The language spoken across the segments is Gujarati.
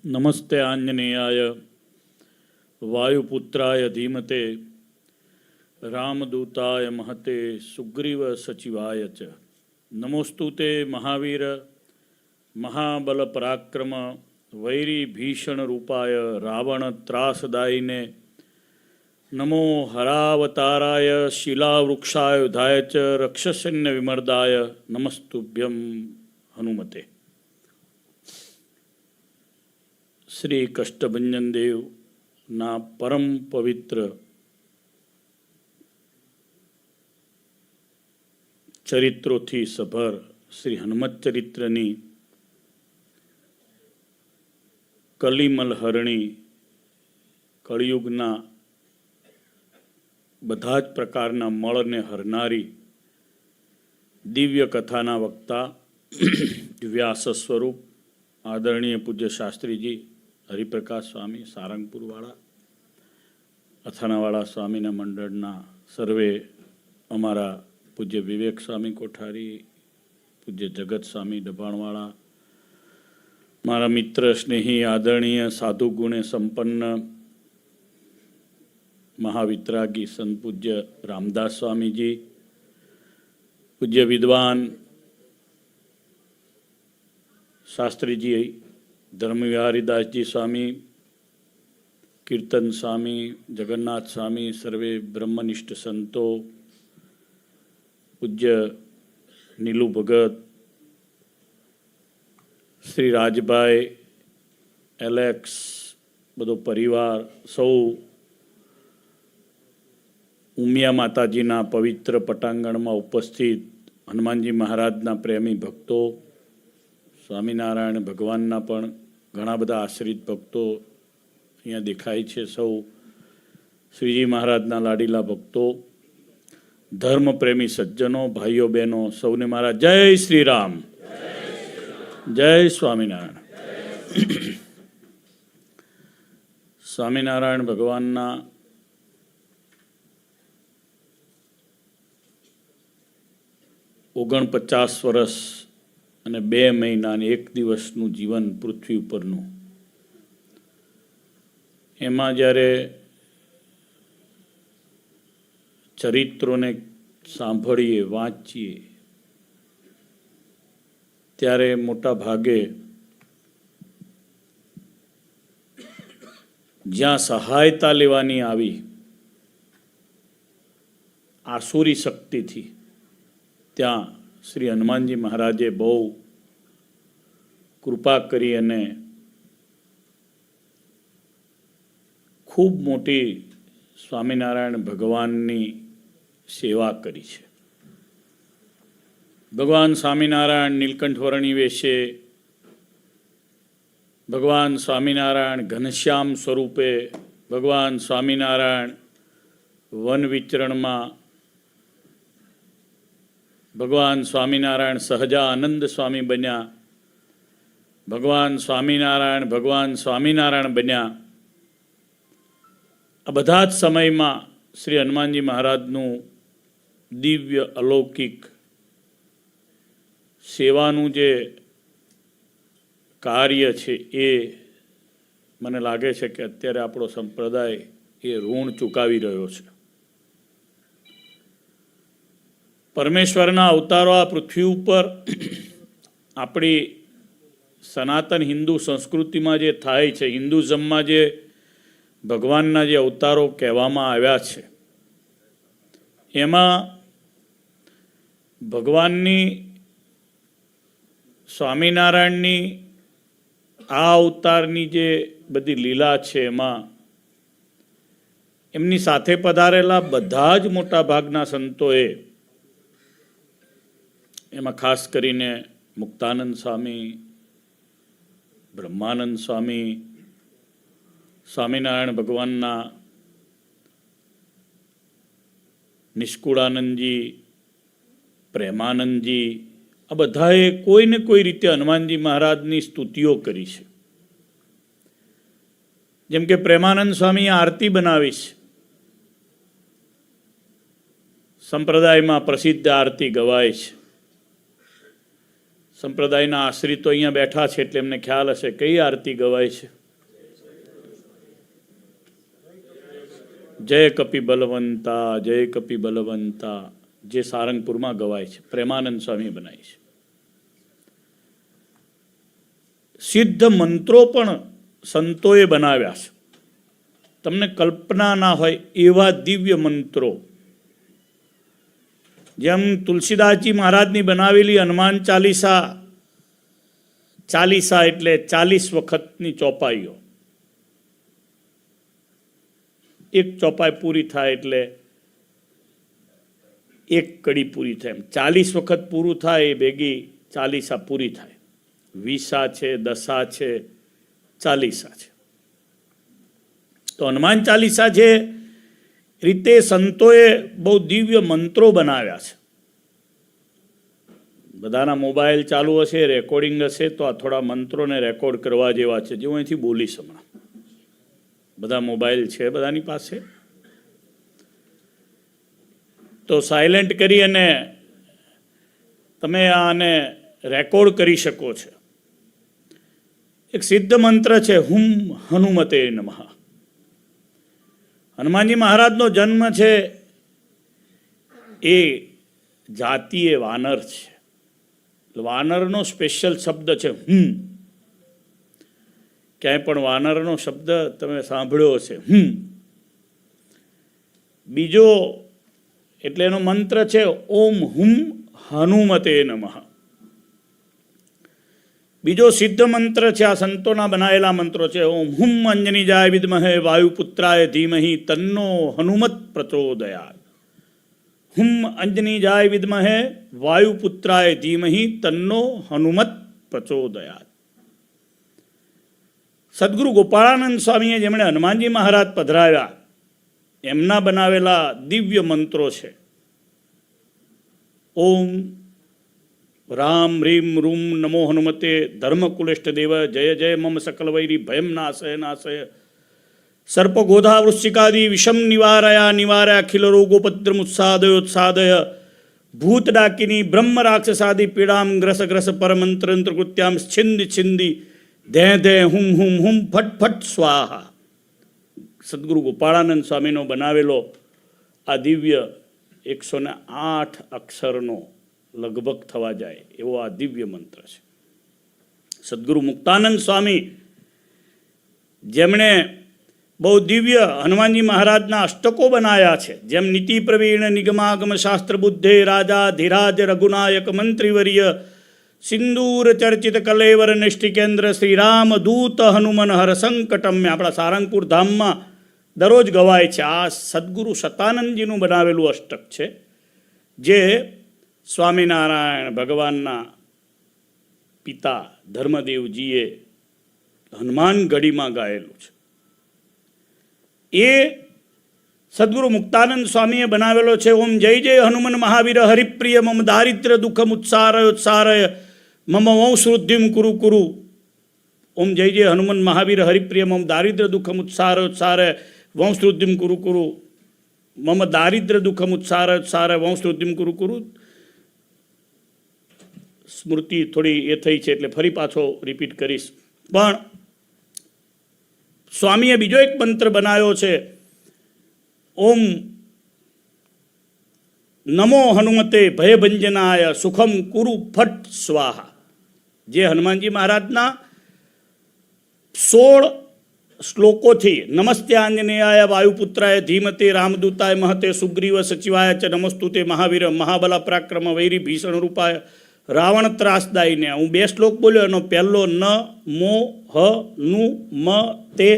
નમસ્તે આંજનેયાય વાયુપુત્રાય ધીમતે રામદૂતાય મહતે સુગ્રીવ સચિવાય ચ નમોસ્તુતે મહાવીર મહાબલ પરાક્રમ વૈરી ભીષણ રૂપાય રાવણ ત્રાસદાયિને નમો હરાવતારાય શિલાવૃક્ષાયુધાય ચ રક્ષસૈન્ય વિમર્દાય નમસ્તુભ્યમ હનુમતે. શ્રી કષ્ટભંજન દેવના પરમ પવિત્ર ચરિત્રોથી સભર શ્રી હનુમત ચરિત્રની કલિમલહરણી કળિયુગના બધા જ પ્રકારના મળને હરનારી દિવ્ય કથાના વક્તા વ્યાસ સ્વરૂપ આદરણીય પૂજ્ય શાસ્ત્રીજી હરિપ્રકાશ સ્વામી સારંગપુરવાળા, અથાણાવાળા સ્વામીના મંડળના સર્વે, અમારા પૂજ્ય વિવેક સ્વામી કોઠારી, પૂજ્ય જગત સ્વામી ડભાણવાળા, મારા મિત્ર સ્નેહી આદરણીય સાધુ ગુણે સંપન્ન મહાવિતરાગી સંત પૂજ્ય રામદાસ સ્વામીજી, પૂજ્ય વિદ્વાન શાસ્ત્રીજી ધર્મવિહારીદાસજી સ્વામી, કીર્તન સ્વામી, જગન્નાથ સ્વામી, સર્વે બ્રહ્મનિષ્ઠ સંતો, પૂજ્ય નીલુ ભગત, શ્રી રાજભાઈ, એલેક્સ, બધો પરિવાર, સૌ ઉમિયા માતાજીના પવિત્ર પટાંગણમાં ઉપસ્થિત હનુમાનજી મહારાજના પ્રેમી ભક્તો, સ્વામિનારાયણ ભગવાનના પણ ઘણા બધા આશ્રિત ભક્તો અહીંયા દેખાય છે. સૌ શ્રીજી મહારાજના લાડીલા ભક્તો, ધર્મપ્રેમી સજ્જનો, ભાઈઓ બહેનો, સૌને મારા જય શ્રી રામ, જય સ્વામિનારાયણ. સ્વામિનારાયણ ભગવાનના ઓગણપચાસ વર્ષ અને 2 મહિના અને 1 દિવસનું જીવન પૃથ્વી ઉપરનું, એમાં જ્યારે ચરિત્રોને સાંભળીએ, વાંચીએ, ત્યારે મોટા ભાગે જ્યાં સહાયતા લેવાની આવી આસુરી શક્તિથી, ત્યાં શ્રી હનુમાનજી મહારાજે બહુ કૃપા કરી અને ખૂબ મોટી સ્વામિનારાયણ ભગવાનની સેવા કરી છે. ભગવાન સ્વામિનારાયણ નીલકંઠ વર્ણી વેશે, ભગવાન સ્વામિનારાયણ ઘનશ્યામ સ્વરૂપે, ભગવાન સ્વામિનારાયણ વન વિચરણમાં, ભગવાન સ્વામિનારાયણ સહજાનંદ સ્વામી બન્યા, ભગવાન સ્વામિનારાયણ બન્યા. આ બધા જ સમયમાં શ્રી હનુમાનજી મહારાજનું દિવ્ય અલૌકિક સેવાનું જે કાર્ય છે એ મને લાગે છે કે અત્યારે આપણો સંપ્રદાય એ ઋણ ચૂકવી રહ્યો છે. પરમેશ્વરના અવતારો આ પૃથ્વી ઉપર આપણી સનાતન હિન્દુ સંસ્કૃતિમાં જે થાય છે, હિન્દુઝમમાં જે ભગવાનના જે અવતારો કહેવામાં આવ્યા છે, એમાં ભગવાનની, સ્વામિનારાયણની આ અવતારની જે બધી લીલા છે, એમાં એમની સાથે પધારેલા બધા જ મોટા ભાગના સંતોએ, એમાં ખાસ કરીને મુક્તાનંદ સ્વામી, બ્રહ્માનંદ સ્વામી, સ્વામિનારાયણ ભગવાનના નિષ્કુળાનંદજી, પ્રેમાનંદજી, આ બધાએ કોઈને કોઈ રીતે હનુમાનજી મહારાજની સ્તુતિઓ કરી છે. જેમ કે પ્રેમાનંદ સ્વામીએ આરતી બનાવી છે, સંપ્રદાયમાં પ્રસિદ્ધ આરતી ગવાય છે. સંપ્રદાયના આશ્રિતો અહીંયા બેઠા છે એટલે એમને ખ્યાલ હશે કઈ આરતી ગવાય છે. જય કપિ બલવંતા, જય કપિ બલવંતા, જે સારંગપુરમાં ગવાય છે, પ્રેમાનંદ સ્વામી બનાવી છે. સિદ્ધ મંત્રો પણ સંતોએ બનાવ્યા છે. તમને કલ્પના ના હોય એવા દિવ્ય મંત્રો, જેમ તુલસીદાસજી મહારાજની બનાવેલી હનુમાન ચાલીસા, ચાલીસા એટલે 40 વખતની ચોપાઈઓ. એક ચોપાઈ પૂરી થાય એટલે એક કડી પૂરી થાય, એમ 40 વખત પૂરું થાય એ ભેગી ચાલીસા પૂરી થાય. 20 છે, 10 છે, ચાલીસા છે. તો હનુમાન ચાલીસા જે રીતે સંતોએ બહુ દિવ્ય મંત્રો બનાવ્યા છે. બધાના મોબાઈલ ચાલુ હશે, રેકોર્ડિંગ હશે, તો આ થોડા મંત્રોને રેકોર્ડ કરવા જેવા છે, જે હું અહીંથી બોલીશ હમણાં. બધા મોબાઈલ છે બધાની પાસે, તો સાયલેન્ટ કરી અને તમે આને રેકોર્ડ કરી શકો છો. એક સિદ્ધ મંત્ર છે, હુમ હનુમતે નમઃ. હનુમાનજી મહારાજનો જન્મ છે એ જાતીય વાનર છે. વાનરનો સ્પેશિયલ શબ્દ છે હુમ. ક્યાંય પણ વાનરનો શબ્દ તમે સાંભળ્યો હશે, હુમ. બીજો એટલે એનો મંત્ર છે ઓમ હુમ હનુમતે નમઃ. બીજો સિદ્ધ મંત્ર છે, આ સંતોના બનાવેલા મંત્રો છે, ઓમ હુમ અંજનીજાય વિદ્મહે વાયુપુત્રાય ધીમહિ તન્નો હનુમત પ્રચોદયાત. હુમ અંજનીજાય વિદ્મહે વાયુપુત્રાય ધીમહિ તન્નો હનુમત પ્રચોદયાત. સદગુરુ ગોપાળાનંદ સ્વામીએ જેમણે હનુમાનજી મહારાજ પધરાવ્યા એમના બનાવેલા દિવ્ય મંત્રો છે. ઓમ રામ રીમ રૂમ નમો હનુમતે ધર્મકુલેષ્ઠ દેવ જય જય મમ સકલ વૈરી ભયમ નાશય નાશય સર્પગોધા વૃશ્ચિકાદિ વિષમ નિવારયા નિવારયા અખિલ રોગોપદ્રમુત્સાદયોત્સાદય ભૂત ડાકિની બ્રહ્મ રાક્ષસાદિ પીડામ ગ્રસ ગ્રસ પરમંત્ર કૃત્યામ છિંદી છિંદી ધે ધે હુમ હુમ હુમ ફટ ફટ સ્વાહા. સદગુરુ ગોપાળાનંદ સ્વામીનો બનાવેલો આ દિવ્ય 108 અક્ષરનો લગભગ થવા જાય એવો આ દિવ્ય મંત્ર છે. સદગુરુ મુક્તાનંદ સ્વામી જેમણે બહુ દિવ્ય હનુમાનજી મહારાજના અષ્ટકો બનાવ્યા છે, જેમ નીતિ પ્રવીણ નિગમાગમ શાસ્ત્ર બુદ્ધે રાજા ધીરાજ રઘુનાયક મંત્રીવર્ય સિંદૂર ચર્ચિત કલેવર નિષ્ઠિકેન્દ્ર શ્રીરામ દૂત હનુમન હર સંકટમ્ય. આપણા સારંગપુર ધામમાં દરરોજ ગવાય છે. આ સદગુરુ શતાનંદજીનું બનાવેલું અષ્ટક છે, જે સ્વામિનારાયણ ભગવાનના પિતા ધર્મદેવજીએ હનુમાન ગઢીમાં ગાયેલું છે. એ સદગુરુ મુક્તાનંદ સ્વામીએ બનાવેલો છે. ઓમ જય જય હનુમન મહાવીર હરિપ્રિય મમ દારિદ્ર દુઃખમ ઉત્સારય મમ વંશવૃદ્ધિમ કુરુ કુરુ. ઓમ જય જય હનુમન મહાવીર હરિપ્રિય મમ દારિદ્ર દુઃખમ ઉત્સારય વંશવૃદ્ધિમ કુરુ કુરુ મમ દારિદ્ર દુઃખમ ઉત્સારય વંશવૃદ્ધિમ કુરુ કુરુ. સ્મૃતિ થોડી એ થઈ છે એટલે ફરી પાછો રિપીટ કરીશ. પણ સ્વામીએ બીજો એક મંત્ર બનાવ્યો છે, ઓમ નમો હનુમતે ભયભંજનાય સુખમ કુરુ ફટ સ્વાહા. જે હનુમાનજી મહારાજના 16 શ્લોકોથી નમસ્તે આંજનેયાય વાયુપુત્રાય ધીમતે રામદૂતાય મહતે સુગ્રીવ સચિવાય ચ નમસ્તુતે મહાવીર મહાબલા પરાક્રમ વૈરી ભીષણ રૂપાય રાવણ ત્રાસદાયીને. હું 2 શ્લોક બોલ્યો, એનો પહેલો ન મો હ નું મ તે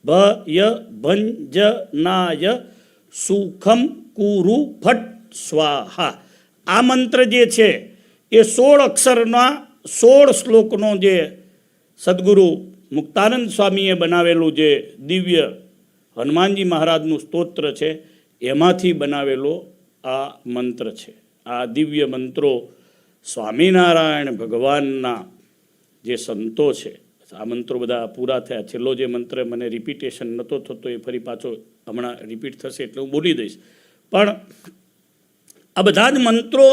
ભય ભંજનાય સુખમ કુરુ ફટ સ્વાહા. આ મંત્ર જે છે એ 16 અક્ષરના 16 શ્લોકનો જે સદગુરુ મુક્તાનંદ સ્વામીએ બનાવેલું જે દિવ્ય હનુમાનજી મહારાજનું સ્તોત્ર છે એમાંથી બનાવેલો આ મંત્ર છે. આ દિવ્ય મંત્રો સ્વામિનારાયણ ભગવાનના જે સંતો છે, આ મંત્રો બધા પૂરા થયા. છેલ્લો જે મંત્ર મને રિપીટેશન નહોતો થતો એ ફરી પાછો હમણાં રિપીટ થશે એટલે હું બોલી દઈશ. પણ આ બધા જ મંત્રો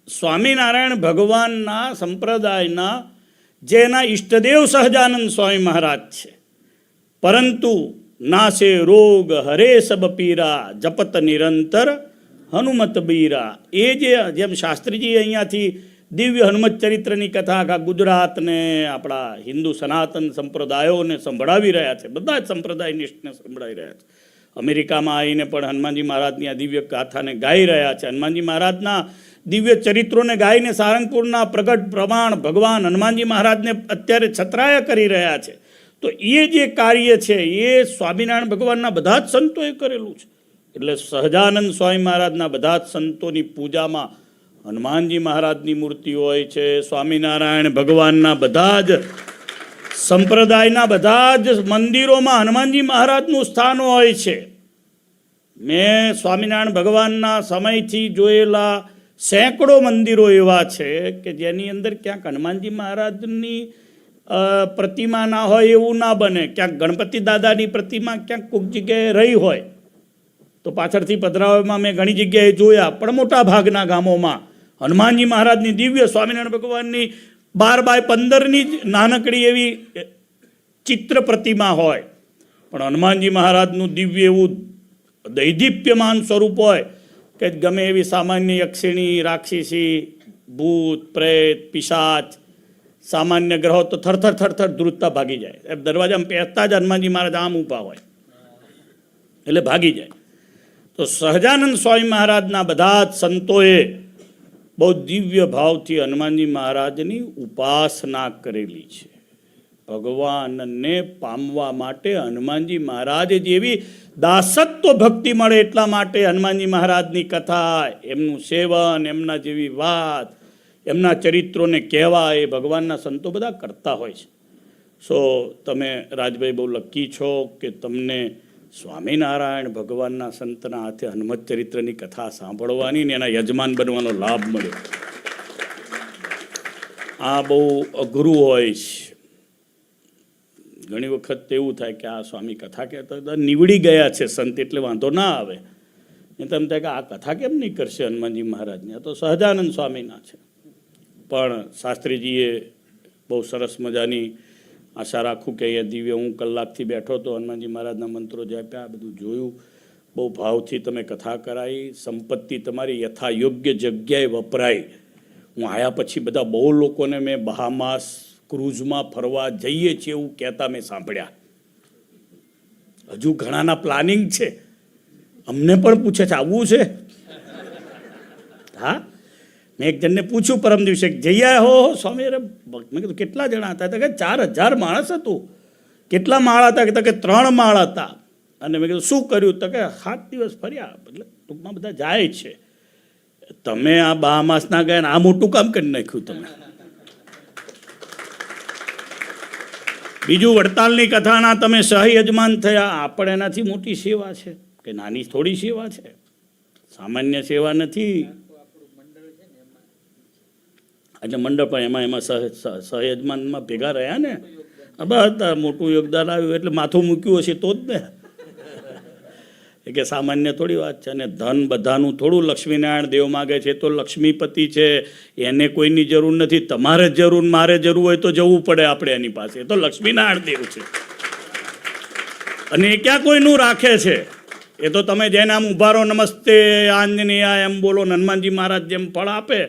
સ્વામિનારાયણ ભગવાનના સંપ્રદાયના જે એના ઈષ્ટદેવ સહજાનંદ સ્વામી મહારાજ છે, પરંતુ નાસે રોગ હરે સબ પીરા જપત નિરંતર હનુમત બીરા. એ જેમ શાસ્ત્રીજી અહીંયાથી દિવ્ય હનુમત ચરિત્રની કથા આખા ગુજરાતને આપણા હિન્દુ સનાતન સંપ્રદાયોને સંભળાવી રહ્યા છે, બધા જ સંપ્રદાય નિષ્ઠને સંભળાવી રહ્યા છે. અમેરિકામાં આવીને પણ હનુમાનજી મહારાજની આ દિવ્ય ગાથાને ગાઈ રહ્યા છે. હનુમાનજી મહારાજના દિવ્ય ચરિત્રોને ગાઈને સારંગપુરના પ્રગટ પ્રમાણ ભગવાન હનુમાનજી મહારાજને અત્યારે છત્રાયા કરી રહ્યા છે. તો એ જે કાર્ય છે એ સ્વામિનારાયણ ભગવાનના બધા જ સંતોએ કરેલું છે. એટલે સહજાનંદ સ્વામી મહારાજના બધા જ સંતોની પૂજામાં હનુમાનજી મહારાજની મૂર્તિ હોય છે. સ્વામિનારાયણ ભગવાનના બધા જ સંપ્રદાયના બધા જ મંદિરોમાં હનુમાનજી મહારાજનું સ્થાન હોય છે. મેં સ્વામિનારાયણ ભગવાનના સમયથી જોયેલા સેંકડો મંદિરો એવા છે કે જેની અંદર ક્યાંક હનુમાનજી મહારાજની પ્રતિમા ના હોય એવું ના બને. ક્યાંક ગણપતિ દાદાની પ્રતિમા ક્યાંક કોઈક જગ્યાએ રહી હોય તો પાછળથી પધરાવામાં મેં ઘણી જગ્યાએ જોયા, પણ મોટા ભાગના ગામોમાં હનુમાનજી મહારાજની દિવ્ય સ્વામિનારાયણ ભગવાનની 12x15ની જ નાનકડી એવી ચિત્ર પ્રતિમા હોય, પણ હનુમાનજી મહારાજનું દિવ્ય એવું દૈદીપ્યમાન સ્વરૂપ હોય કે ગમે એવી સામાન્ય યક્ષિણી, રાક્ષસી, ભૂત, પ્રેત, પિશાચ, સામાન્ય ગ્રહો તો થરથર થરથર ધ્રુજતા ભાગી જાય. દરવાજામાં પહેરતા જ હનુમાનજી મહારાજ આમ ઊભા હોય એટલે ભાગી જાય. તો સહજાનંદ સ્વામી મહારાજના બધા જ સંતોએ બહુ દિવ્ય ભાવથી હનુમાનજી મહારાજની ઉપાસના કરેલી છે. ભગવાનને પામવા માટે હનુમાનજી મહારાજ જેવી દાસત્વ ભક્તિ મળે એટલા માટે હનુમાનજી મહારાજની કથા, એમનું સેવન, એમના જેવી વાત, એમના ચરિત્રોને કહેવા એ ભગવાનના સંતો બધા કરતા હોય છે. સો તમે રાજભાઈ બહુ લકી છો કે તમને સ્વામિનારાયણ ભગવાનના સંતના હાથે હનુમત ચરિત્રની કથા સાંભળવાની ને એના યજમાન બનવાનો લાભ મળ્યો. આ બહુ અઘરું હોય છે. ઘણી વખત એવું થાય કે આ સ્વામી કથા કહેતા નીવડી ગયા છે સંત એટલે વાંધો ના આવે. એ તેમ થાય કે આ કથા કેમ નહીં કરશે હનુમાનજી મહારાજની, આ તો સહજાનંદ સ્વામીના છે. પણ શાસ્ત્રીજીએ બહુ સરસ મજાની, આશા રાખું કે અહીંયા દિવ્ય હું કલાકથી બેઠો તો હનુમાનજી મહારાજના મંત્રો જાપ્યા, બધું જોયું, બહુ ભાવથી તમે કથા કરાવી. સંપત્તિ તમારી યથા યોગ્ય જગ્યાએ વપરાય. હું આયા પછી બધા બહુ લોકોને મેં બહામાસ ક્રૂઝમાં ફરવા જઈએ છીએ એવું કહેતા મેં સાંભળ્યા. હજુ ઘણાના પ્લાનિંગ છે, અમને પણ પૂછે છે આવવું છે. હા, મેં એક જણને પૂછ્યું પરમ દિવસે, જઈએ હો સ્વામી. અરે મેં કીધું કેટલા જણા હતા? કે 4000 માણસ હતું. કેટલા માળ હતા? કે 3 માળ હતા. અને મેં કીધું શું કર્યું? તો કે 7 દિવસ ફર્યા. એટલે ટૂંકમાં બધા જાય છે. તમે આ બહામાસના ગયા ને આ મોટું કામ કરી નાખ્યું તમે. બીજું વડતાલની કથાના તમે સહયજમાન થયા, આપણે એનાથી મોટી સેવા છે કે નાની થોડી સેવા છે? સામાન્ય સેવા નથી. એટલે મંડળ પણ એમાં સહયજમાનમાં ભેગા રહ્યા ને, બધા મોટું યોગદાન આવ્યું એટલે માથું મૂક્યું હશે તો જ ને. એ કે સામાન્ય થોડી વાત છે. અને ધન બધાનું થોડું લક્ષ્મીનારાયણ દેવ માગે છે તો લક્ષ્મીપતિ છે, એને કોઈની જરૂર નથી. તમારે જરૂર, મારે જરૂર હોય તો જવું પડે આપણે એની પાસે. એ તો લક્ષ્મીનારાયણ દેવ છે અને એ ક્યાં કોઈનું રાખે છે? એ તો તમે જેને આમ ઉભા રહો, નમસ્તે આંજનેયા એમ બોલો, હનુમાનજી મહારાજ જેમ ફળ આપે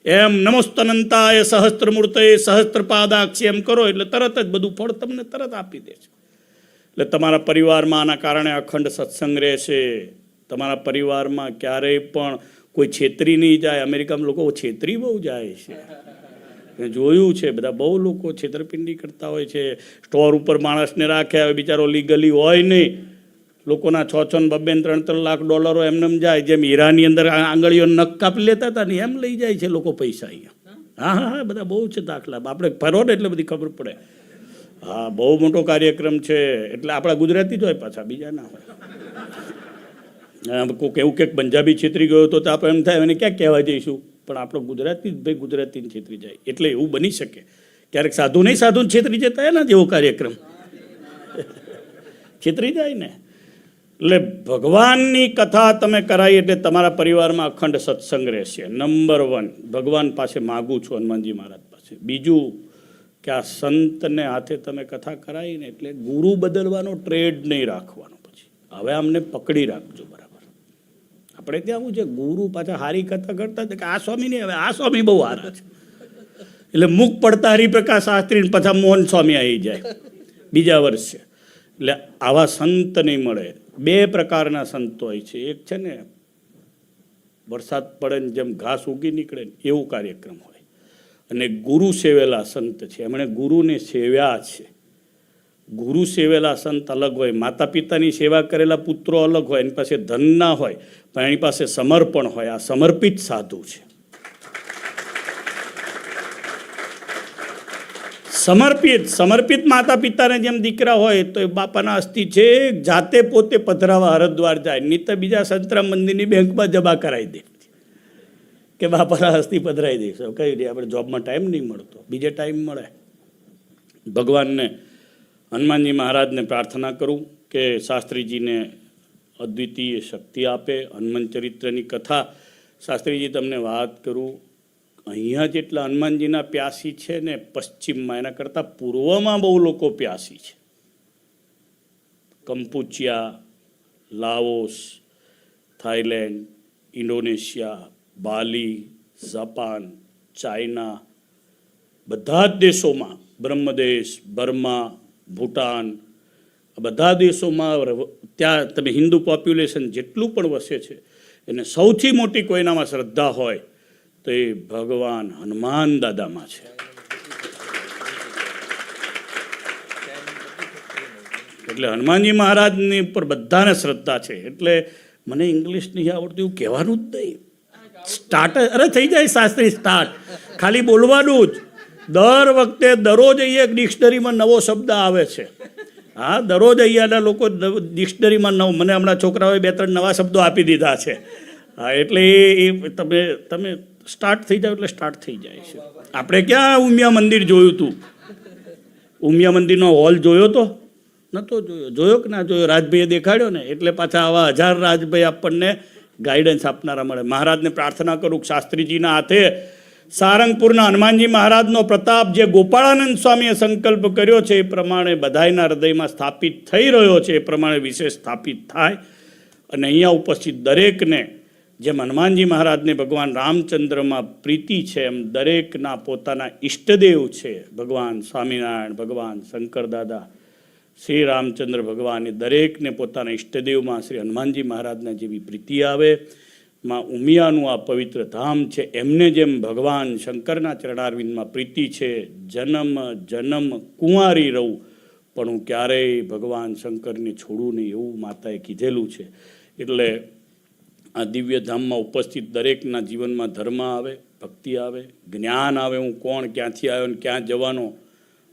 એમ નમસ્તનંતાય સહસ્ત્રમૂર્તય સહસ્ત્રપાદાક્ષી એમ કરો એટલે તરત જ બધું ફળ તમને તરત આપી દે છે. એટલે તમારા પરિવારમાં આના કારણે અખંડ સત્સંગ રહેશે. તમારા પરિવારમાં ક્યારેય પણ કોઈ છેતરી નહીં જાય. અમેરિકામાં લોકો છેતરી બહુ જાય છે, મેં જોયું છે. બધા બહુ લોકો છેતરપિંડી કરતા હોય છે. સ્ટોર ઉપર માણસને રાખે, હવે બિચારો લીગલી હોય નહીં. લોકોના 6 ને 2 3 લાખ ડોલરો એમને જાય. જેમ હીરાની અંદર આંગળીઓ નખ કાપી લેતા હતા ને એમ લઈ જાય છે લોકો પૈસા અહીંયા. હા હા હા, બધા બહુ છે દાખલા. આપણે ફરો ને એટલે બધી ખબર પડે. હા, બહુ મોટો કાર્યક્રમ છે. એટલે આપણા ગુજરાતી જ હોય, પાછા બીજા ના હોય. કોઈક એવું કંઈક પંજાબી છેતરી ગયો તો આપણે એમ થાય એને ક્યાં કહેવા જઈશું, પણ આપણો ગુજરાતી જ ભાઈ ગુજરાતીને છેતરી જાય. એટલે એવું બની શકે ક્યારેક સાધુ નહીં સાધુને છેતરી જતા એના જેવો કાર્યક્રમ છેતરી જાય ને. એટલે ભગવાનની કથા તમે કરાવી એટલે તમારા પરિવારમાં અખંડ સત્સંગ રહેશે. નંબર 1 ભગવાન પાસે માગું છું, હનુમાનજી મહારાજ પાસે. બીજું કે આ સંતને હાથે તમે કથા કરાવીને એટલે ગુરુ બદલવાનો ટ્રેડ નહીં રાખવાનો. પછી હવે અમને પકડી રાખજો બરાબર. આપણે ત્યાં શું છે, ગુરુ પાછા હારી કથા કરતા કે આ સ્વામી નહીં, હવે આ સ્વામી બહુ હારા છે એટલે મુખ પડતા હરિપ્રકાશ શાસ્ત્રી પાછા મોહન સ્વામી આવી જાય બીજા વર્ષે. એટલે આવા સંત નહીં મળે. 2 પ્રકારના સંતો હોય છે. એક છે ને વરસાદ પડે ને જેમ ઘાસ ઉગી નીકળે ને એવું કાર્યક્રમ હોય, અને ગુરુ સેવેલા સંત છે, એમણે ગુરુને સેવ્યા છે. ગુરુ સેવેલા સંત અલગ હોય. માતા પિતાની સેવા કરેલા પુત્રો અલગ હોય, એની પાસે ધન ના હોય પણ એની પાસે સમર્પણ હોય. આ સમર્પિત સાધુ છે. સમર્પિત માતા પિતાને જેમ દીકરા હોય તો એ બાપાના અસ્થિ છે જાતે પોતે પધરાવા હરદ્વાર જાય, નહીં તો બીજા સંતરામ મંદિરની બેંકમાં જમા કરાવી દે કે બાપાના અસ્થિ પધરાવી દઈશું. કઈ દે, આપણે જોબમાં ટાઈમ નહીં મળતો, બીજે ટાઈમ મળે. ભગવાનને હનુમાનજી મહારાજને પ્રાર્થના કરું કે શાસ્ત્રીજીને અદ્વિતીય શક્તિ આપે. હનુમાન ચરિત્રની કથા શાસ્ત્રીજી તમને વાત કરું, અહીંયા જેટલા હનુમાનજીના પ્યાસી છે ને પશ્ચિમમાં એના કરતાં પૂર્વમાં બહુ લોકો પ્યાસી છે. કંપુચિયા, લાઓસ, થાઈલેન્ડ, ઇન્ડોનેશિયા, બાલી, જાપાન, ચાઇના, બધા જ દેશોમાં, બ્રહ્મદેશ, બર્મા, ભૂટાન, આ બધા દેશોમાં ત્યાં તમે હિન્દુ પોપ્યુલેશન જેટલું પણ વસે છે એને સૌથી મોટી કોઈનામાં શ્રદ્ધા હોય તો એ ભગવાન હનુમાન દાદામાં છે. એટલે હનુમાનજી મહારાજની ઉપર બધાને શ્રદ્ધા છે. એટલે મને ઇંગ્લિશ નહીં આવડતું એવું કહેવાનું જ નહીં. સ્ટાર્ટ અરે થઈ જાય શાસ્ત્રી, સ્ટાર્ટ ખાલી બોલવાનું જ. દર વખતે દરરોજ અહીંયા એક ડિક્શનરીમાં નવો શબ્દ આવે છે. હા, દરરોજ અહીંયાના લોકો ડિક્શનરીમાં મને હમણાં છોકરાઓએ 2-3 નવા શબ્દો આપી દીધા છે. હા, એટલે એ તમે સ્ટાર્ટ થઈ જાવ એટલે સ્ટાર્ટ થઈ જાય છે. આપણે ક્યાં ઉમિયા મંદિર જોયું હતું? ઉમિયા મંદિરનો હોલ જોયો તો નહોતો જોયો? જોયો કે ના જોયો? રાજભાઈએ દેખાડ્યો ને. એટલે પાછા આવા 1000 રાજભાઈ આપણને ગાઈડન્સ આપનારા મળે. મહારાજને પ્રાર્થના કરું શાસ્ત્રીજીના હાથે સારંગપુરના હનુમાનજી મહારાજનો પ્રતાપ જે ગોપાળાનંદ સ્વામીએ સંકલ્પ કર્યો છે એ પ્રમાણે બધાયના હૃદયમાં સ્થાપિત થઈ રહ્યો છે, એ પ્રમાણે વિશેષ સ્થાપિત થાય. અને અહીંયા ઉપસ્થિત દરેકને જેમ હનુમાનજી મહારાજને ભગવાન રામચંદ્રમાં પ્રીતિ છે એમ દરેકના પોતાના ઈષ્ટદેવ છે. ભગવાન સ્વામિનારાયણ, ભગવાન શંકર દાદા, શ્રી રામચંદ્ર ભગવાન, એ દરેકને પોતાના ઈષ્ટદેવમાં શ્રી હનુમાનજી મહારાજને જેવી પ્રીતિ આવે, માં ઉમિયાનું આ પવિત્ર ધામ છે એમને જેમ ભગવાન શંકરના ચરણારવિંદમાં પ્રીતિ છે. જન્મ જન્મ કુંવારી રહું પણ હું ક્યારેય ભગવાન શંકરને છોડું નહીં એવું માતાએ કીધેલું છે. એટલે આ દિવ્ય ધામમાં ઉપસ્થિત દરેકના જીવનમાં ધર્મ આવે, ભક્તિ આવે, જ્ઞાન આવે, હું કોણ, ક્યાંથી આવ્યો ને ક્યાં જવાનો,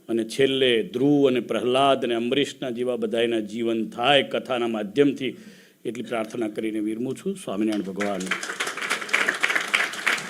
અને છેલ્લે ધ્રુવ અને પ્રહલાદ અને અંબરીશના જેવા બધાના જીવન થાય કથાના માધ્યમથી. એટલી પ્રાર્થના કરીને વિરમું છું. સ્વામિનારાયણ ભગવાન.